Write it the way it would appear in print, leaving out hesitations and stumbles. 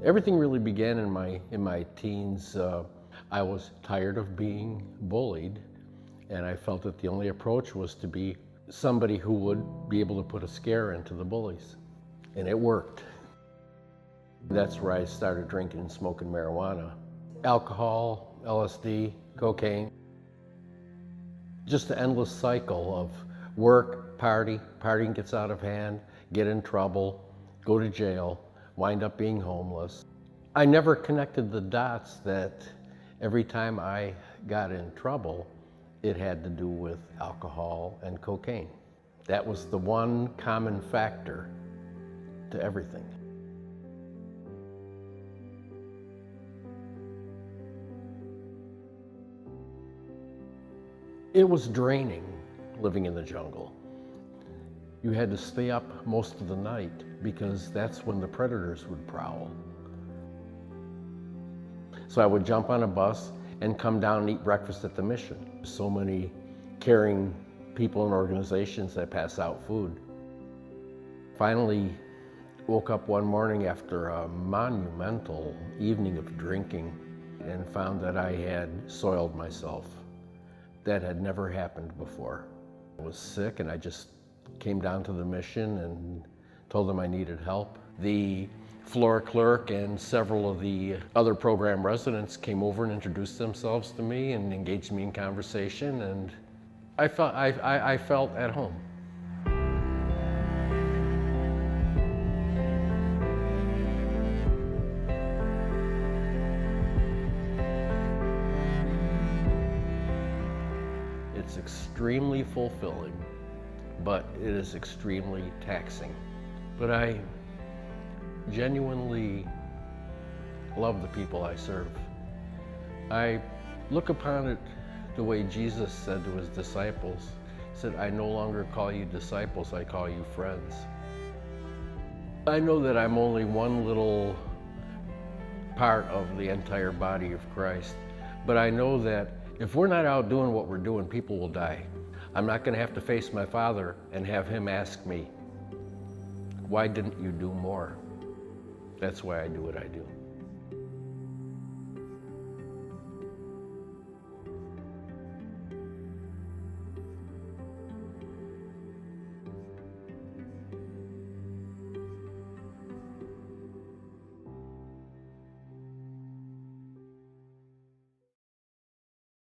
Everything really began in my teens. I was tired of being bullied, and I felt that the only approach was to be somebody who would be able to put a scare into the bullies. And it worked. That's where I started drinking and smoking marijuana. Alcohol, LSD, cocaine. Just an endless cycle of work, partying gets out of hand, get in trouble, go to jail, wind up being homeless. I never connected the dots that every time I got in trouble, it had to do with alcohol and cocaine. That was the one common factor to everything. It was draining living in the jungle. You had to stay up most of the night because that's when the predators would prowl. So I would jump on a bus and come down and eat breakfast at the mission. So many caring people and organizations that pass out food. Finally woke up one morning after a monumental evening of drinking and found that I had soiled myself. That had never happened before. I was sick and I just came down to the mission and told them I needed help. The floor clerk and several of the other program residents came over and introduced themselves to me and engaged me in conversation, and I felt at home. It's extremely fulfilling, but it is extremely taxing. But I genuinely love the people I serve. I look upon it the way Jesus said to his disciples. He said, I no longer call you disciples, I call you friends. I know that I'm only one little part of the entire body of Christ, but I know that if we're not out doing what we're doing, people will die. I'm not going to have to face my Father and have him ask me, why didn't you do more? That's why I do what I do.